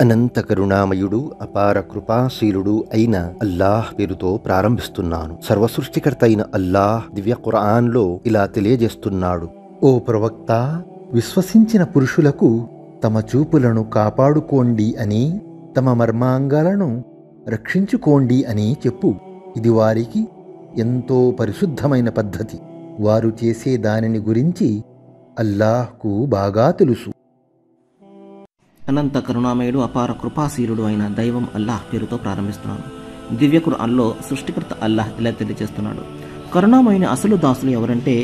అనంత కరుణామయుడు అపార కృపాశీలుడు అయిన అల్లాహ్ పేరుతో ప్రారంభిస్తున్నాను. సర్వసృష్టికర్త అయిన అల్లాహ్ దివ్య ఖురాన్లో ఇలా తెలియజేస్తున్నాడు: ఓ ప్రవక్త, విశ్వసించిన పురుషులకు తమ చూపులను కాపాడుకోండి అని, తమ మర్మాంగాలను రక్షించుకోండి అని చెప్పు. ఇది వారికి ఎంతో పరిశుద్ధమైన పద్ధతి. వారు చేసే దానిని గురించి అల్లాహ్కు బాగా తెలుసు. అనంత కరుణామయుడు అపార కృపాశీలుడు అయిన దైవం అల్లాహ్ పేరుతో ప్రారంభిస్తున్నాను. దివ్య ఖురాన్లో సృష్టికర్త అల్లాహ్ ఇలా తెలియజేస్తున్నాడు: కరుణామయుని అసలు దాసులు ఎవరంటే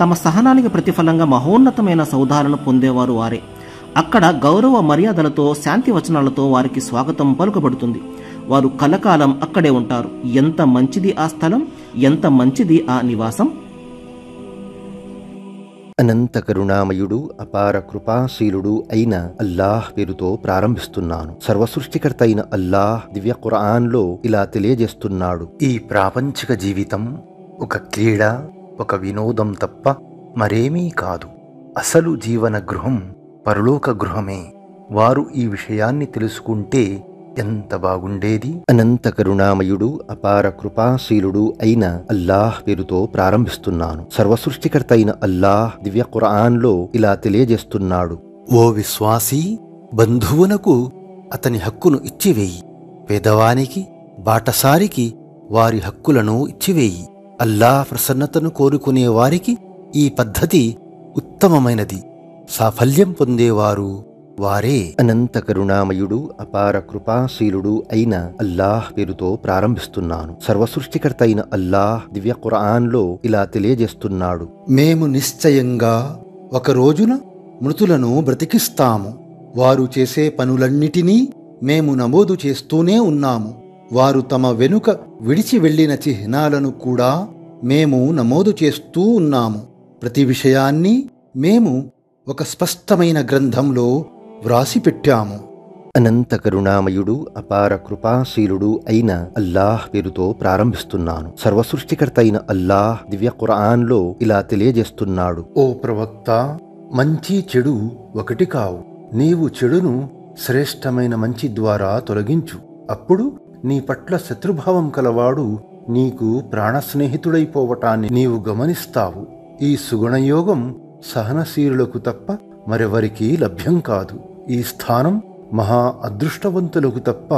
తమ సహనానికి ప్రతిఫలంగా మహోన్నతమైన సౌధాలను పొందేవారు వారే. అక్కడ గౌరవ మర్యాదలతో శాంతి వచనాలతో వారికి స్వాగతం పలుకబడుతుంది. వారు కలకాలం అక్కడే ఉంటారు. ఎంత మంచిది ఆ స్థలం, ఎంత మంచిది ఆ నివాసం. అనంత కరుణామయుడు అపార కృపాశీలుడు అయిన అల్లాహ్ పేరుతో ప్రారంభిస్తున్నాను. సర్వసృష్టికర్త అయిన అల్లాహ్ దివ్య ఖురాన్లో ఇలా తెలియజేస్తున్నాడు: ఈ ప్రాపంచిక జీవితం ఒక క్రీడ, ఒక వినోదం తప్ప మరేమీ కాదు. అసలు జీవన గృహం పరలోక గృహమే. వారు ఈ విషయాన్ని తెలుసుకుంటే ఎంత బాగుండేది. అనంత కరుణామయుడు అపార కృపాశీలుడు అయిన అల్లాహ్ పేరుతో ప్రారంభిస్తున్నాను. సర్వసృష్టికర్త అయిన అల్లాహ్ దివ్య ఖురాన్లో ఇలా తెలియజేస్తున్నాడు: ఓ విశ్వాసీ, బంధువునకు అతని హక్కును ఇచ్చివేయి. పేదవానికి, బాటసారికి వారి హక్కులను ఇచ్చివేయి. అల్లాహ్ ప్రసన్నతను కోరుకునే వారికి ఈ పద్ధతి ఉత్తమమైనది. సాఫల్యం పొందేవారు వారే. అనంత కరుణామయుడు అపార కృపాశీలుడు అయిన అల్లాహ్ పేరుతో ప్రారంభిస్తున్నాను. సర్వసృష్టికర్త అయిన అల్లాహ్ దివ్య ఖురాన్లో ఇలా తెలియజేస్తున్నాడు: మేము నిశ్చయంగా ఒక రోజున మృతులను బ్రతికిస్తాము. వారు చేసే పనులన్నిటినీ మేము నమోదు చేస్తూనే ఉన్నాము. వారు తమ వెనుక విడిచి వెళ్లిన చిహ్నాలను కూడా మేము నమోదు చేస్తూ ఉన్నాము. ప్రతి విషయాన్ని మేము ఒక స్పష్టమైన గ్రంథంలో వ్రాసిపెట్టాము. అనంత కరుణామయుడు అపార కృపాశీలుడు అయిన అల్లాహ్ పేరుతో ప్రారంభిస్తున్నాను. సర్వసృష్టికర్త అయిన అల్లాహ్ దివ్య ఖురాన్లో ఇలా తెలియజేస్తున్నాడు: ఓ ప్రవక్త, మంచి చెడు ఒకటి కావు. నీవు చెడును శ్రేష్టమైన మంచి ద్వారా తొలగించు. అప్పుడు నీ పట్ల శత్రుభావం కలవాడు నీకు ప్రాణ స్నేహితుడైపోవటాన్ని నీవు గమనిస్తావు. ఈ సుగుణయోగం సహనశీలులకు తప్ప మరెవరికీ లభ్యం కాదు. ఈ స్థానం మహా అదృష్టవంతులకు తప్ప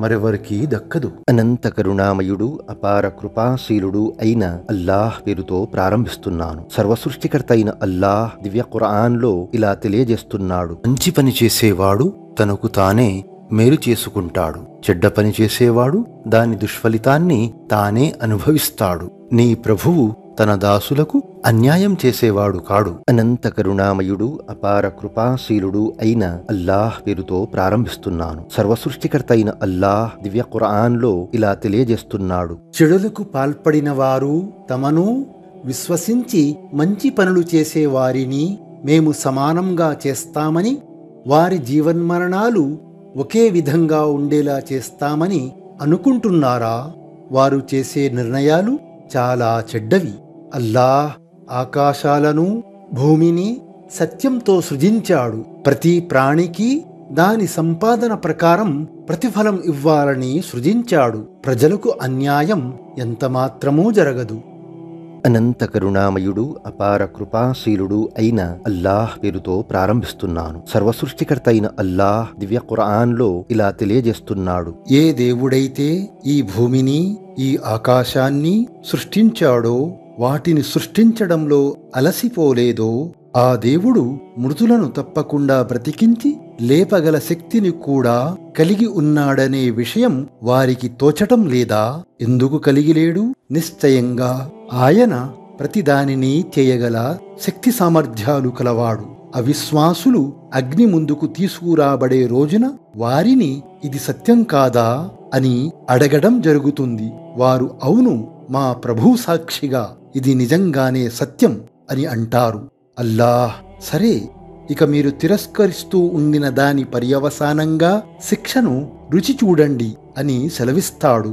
మరెవరికీ దక్కదు. అనంత కరుణామయుడు అపార కృపాశీలుడు అయిన అల్లాహ్ పేరుతో ప్రారంభిస్తున్నాను. సర్వసృష్టికర్త అయిన అల్లాహ్ దివ్య ఖురాన్లో ఇలా తెలియజేస్తున్నాడు: మంచి పని చేసేవాడు తనకు తానే మేలు చేసుకుంటాడు. చెడ్డ పని చేసేవాడు దాని దుష్ఫలితాన్ని తానే అనుభవిస్తాడు. నీ ప్రభువు తన దాసులకు అన్యాయం చేసేవాడు కాడు. అనంత కరుణామయుడు అపార కృపాశీలుడు అయిన అల్లాహ్ పేరుతో ప్రారంభిస్తున్నాను. సర్వసృష్టికర్త అయిన అల్లాహ్ దివ్య ఖురాన్లో ఇలా తెలియజేస్తున్నాడు: చెడులకు పాల్పడిన వారు తమను విశ్వసించి మంచి పనులు చేసే వారిని మేము సమానంగా చేస్తామని, వారి జీవన్మరణాలు ఒకే విధంగా ఉండేలా చేస్తామని అనుకుంటున్నారా? వారు చేసే నిర్ణయాలు చాలా చెడ్డవి. అల్లాహ్ ఆకాశాలను, భూమిని సత్యంతో సృజించాడు. ప్రతి ప్రాణికి దాని సంపాదన ప్రకారం ప్రతిఫలం ఇవ్వాలని సృజించాడు. ప్రజలకు అన్యాయం ఎంతమాత్రమూ జరగదు. అనంత కరుణామయుడు అపార కృపాశీలుడు అయిన అల్లాహ్ పేరుతో ప్రారంభిస్తున్నాను. సర్వసృష్టికర్త అయిన అల్లాహ్ దివ్య ఖురాన్లో ఇలా తెలియజేస్తున్నాడు: ఏ దేవుడైతే ఈ భూమిని, ఈ ఆకాశాన్ని సృష్టించాడో, వాటిని సృష్టించడంలో అలసిపోలేదో, ఆ దేవుడు మృతులను తప్పకుండా బ్రతికించి లేపగల శక్తిని కూడా కలిగి ఉన్నాడనే విషయం వారికి తోచటం లేదా? ఎందుకు కలిగిలేడు? నిశ్చయంగా ఆయన ప్రతిదానిని చేయగల శక్తి సామర్థ్యాలు కలవాడు. అవిశ్వాసులు అగ్ని ముందుకు తీసుకురాబడే రోజున వారిని ఇది సత్యం కాదా అని అడగడం జరుగుతుంది. వారు అవును, మా ప్రభు సాక్షిగా ఇది నిజంగానే సత్యం అని అంటారు. అల్లాహ్, సరే, ఇక మీరు తిరస్కరిస్తూ ఉండిన దాని పర్యవసానంగా శిక్షను రుచి చూడండి అని సెలవిస్తాడు.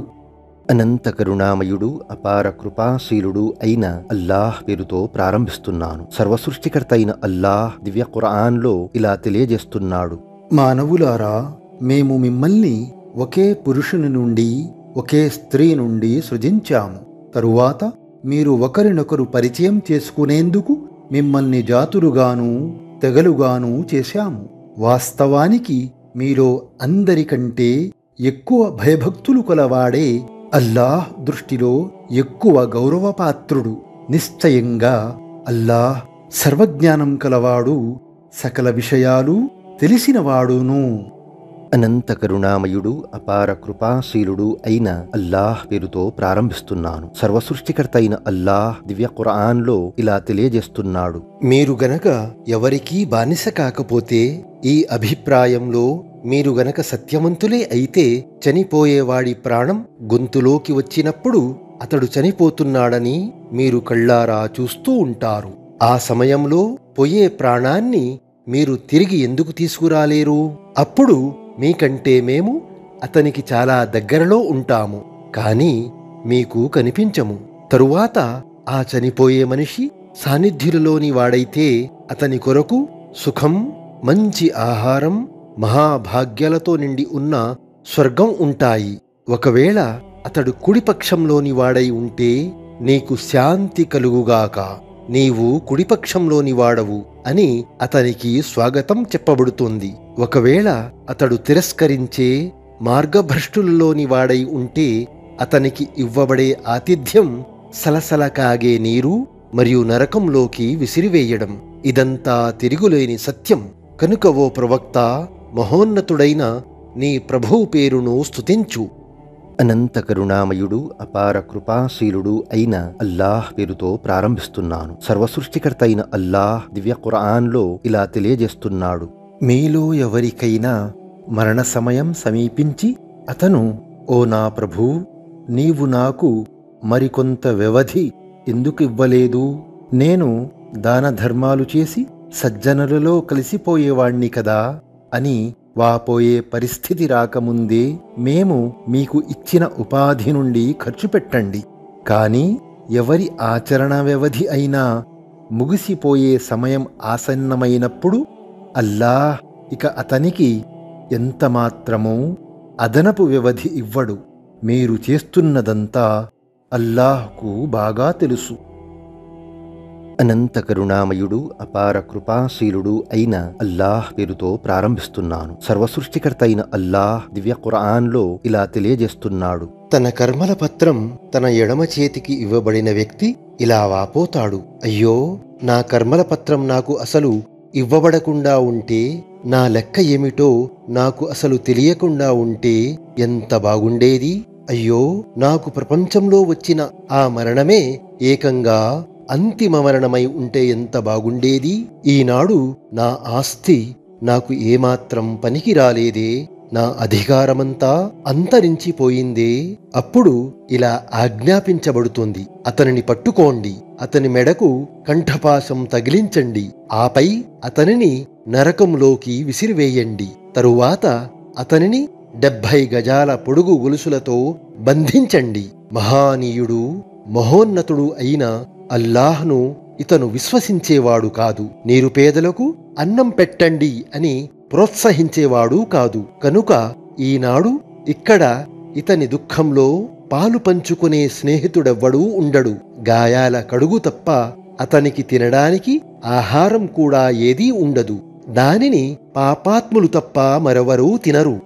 అనంత కరుణామయుడు అపార కృపాశీలుడు అయిన అల్లాహ్ పేరుతో ప్రారంభిస్తున్నాను. సర్వసృష్టికర్త అయిన అల్లాహ్ దివ్య ఖురాన్లో ఇలా తెలియజేస్తున్నాడు: మానవులారా, మేము మిమ్మల్ని ఒకే పురుషుని నుండి ఒకే స్త్రీ నుండి సృజించాము. తరువాత మీరు ఒకరినొకరు పరిచయం చేసుకునేందుకు మిమ్మల్ని జాతులుగాను తెగలుగాను చేశాము. వాస్తవానికి మీలో అందరికంటే ఎక్కువ భయభక్తులు కలవాడే అల్లాహ్ దృష్టిలో ఎక్కువ గౌరవపాత్రుడు. నిశ్చయంగా అల్లాహ్ సర్వజ్ఞానం కలవాడు, సకల విషయాలు తెలిసినవాడును. అనంత కరుణామయుడు అపార కృపాశీలుడు అయిన అల్లాహ్ పేరుతో ప్రారంభిస్తున్నాను. సర్వసృష్టికర్త అయిన అల్లాహ్ దివ్య ఖురాన్లో ఇలా తెలియజేస్తున్నాడు, మీరు గనక ఎవరికీ బానిస కాకపోతే, ఈ అభిప్రాయంలో మీరు గనక సత్యవంతులే అయితే, చనిపోయేవాడి ప్రాణం గొంతులోకి వచ్చినప్పుడు అతడు చనిపోతున్నాడని మీరు కళ్ళారా చూస్తూ ఉంటారు. ఆ సమయంలో పోయే ప్రాణాన్ని మీరు తిరిగి ఎందుకు తీసుకురాలేరు? అప్పుడు మీకంటే మేము అతనికి చాలా దగ్గరలో ఉంటాము, కానీ మీకు కనిపించము. తరువాత ఆ చనిపోయే మనిషి సాన్నిధ్యులలోని వాడైతే అతని కొరకు సుఖం, మంచి ఆహారం, మహాభాగ్యాలతో నిండి ఉన్న స్వర్గం ఉంటాయి. ఒకవేళ అతడు కుడిపక్షంలోని వాడై ఉంటే నీకు శాంతి కలుగుగాక, నీవు కుడిపక్షంలోని వాడవు అని అతనికి స్వాగతం చెప్పబడుతుంది. ఒకవేళ అతడు తిరస్కరించే మార్గభ్రష్టులలోని వాడై ఉంటే అతనికి ఇవ్వబడే ఆతిథ్యం సలసల కాగే నీరు మరియు నరకంలోకి విసిరివేయడం. ఇదంతా తిరుగులేని సత్యం. కనుక ఓ ప్రవక్త, మహోన్నతుడైన నీ ప్రభువు పేరును స్తుతించు. అనంత కరుణామయుడు అపార కృపాశీలుడు అయిన అల్లాహ్ పేరుతో ప్రారంభిస్తున్నాను. సర్వసృష్టికర్త అయిన అల్లాహ్ దివ్య ఖురాన్లో ఇలా తెలియజేస్తున్నాడు, మీలో ఎవరికైనా మరణ సమయం సమీపించి అతను, ఓ నా ప్రభూ, నీవు నాకు మరికొంత వ్యవధి ఎందుకు ఇవ్వలేదు? నేను దాన ధర్మాలు చేసి సజ్జనులలో కలిసిపోయేవాణ్ణి కదా అని వాపోయే పరిస్థితి రాకముందే మేము మీకు ఇచ్చిన ఉపాధి నుండి ఖర్చు పెట్టండి. కాని ఎవరి ఆచరణ వ్యవధి అయినా ముగిసిపోయే సమయం ఆసన్నమైనప్పుడు అల్లాహ్ ఇక అతనికి ఎంతమాత్రమూ అదనపు వ్యవధి ఇవ్వడు. మీరు చేస్తున్నదంతా అల్లాహ్కు బాగా తెలుసు. అనంత కరుణామయుడు అపార కృపాశీలుడు అయిన అల్లాహ్ పేరుతో ప్రారంభిస్తున్నాను. సర్వసృష్టికర్త అయిన అల్లాహ్ దివ్య ఖురాన్లో ఇలా తెలియజేస్తున్నాడు, తన కర్మల పత్రం తన ఎడమ చేతికి ఇవ్వబడిన వ్యక్తి ఇలా వాపోతాడు, అయ్యో, నా కర్మల పత్రం నాకు అసలు ఇవ్వబడకుండా ఉంటే, నా లెక్క ఏమిటో నాకు అసలు తెలియకుండా ఉంటే ఎంత బాగుండేది. అయ్యో, నాకు ప్రపంచంలో వచ్చిన ఆ మరణమే ఏకంగా అంతిమ మరణమై ఉంటే ఎంత బాగుండేది. ఈనాడు నా ఆస్తి నాకు ఏమాత్రం పనికి రాలేదే, నా అధికారమంతా అంతరించిపోయిందే. అప్పుడు ఇలా ఆజ్ఞాపించబడుతుంది, అతనిని పట్టుకోండి, అతని మెడకు కంఠపాశం తగిలించండి, ఆపై అతనిని నరకంలోకి విసిరివేయండి. తరువాత అతనిని 70 గజాల పొడుగు గొలుసులతో బంధించండి. మహానీయుడు, మహోన్నతుడు అయిన అల్లాహ్ను ఇతను విశ్వసించేవాడు కాదు, నిరుపేదలకు అన్నం పెట్టండి అని ప్రోత్సహించేవాడు కాదు. కనుక ఈనాడు ఇక్కడ ఇతని దుఃఖంలో పాలు పంచుకునే స్నేహితుడెవ్వడూ ఉండడు. గాయాల కడుగు తప్ప అతనికి తినడానికి ఆహారం కూడా ఏదీ ఉండదు. దానిని పాపాత్ములు తప్ప మరెవరూ తినరు.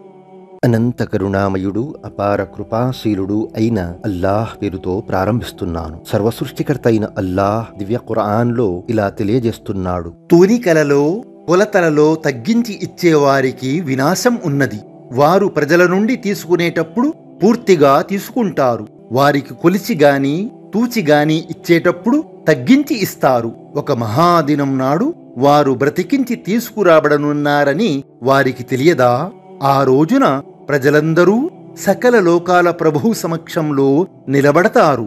అనంత కరుణామయుడు అపార కృపాశీలుడు అయిన అల్లాహ్ పేరుతో ప్రారంభిస్తున్నాను. సర్వసృష్టికర్త అయిన అల్లాహ్ దివ్య ఖురాన్లో ఇలా తెలియజేస్తున్నాడు, తూనికలలో కొలతలలో తగ్గించి ఇచ్చేవారికి వినాశం ఉన్నది. వారు ప్రజల నుండి తీసుకునేటప్పుడు పూర్తిగా తీసుకుంటారు, వారికి కొలిచి గాని తూచి గాని ఇచ్చేటప్పుడు తగ్గించి ఇస్తారు. ఒక మహాదినం నాడు వారు బ్రతికించి తీసుకురాబడనున్నారని వారికి తెలియదా? ఆ రోజున ప్రజలందరూ సకల లోకాల ప్రభువు సమక్షంలో నిలబడతారు.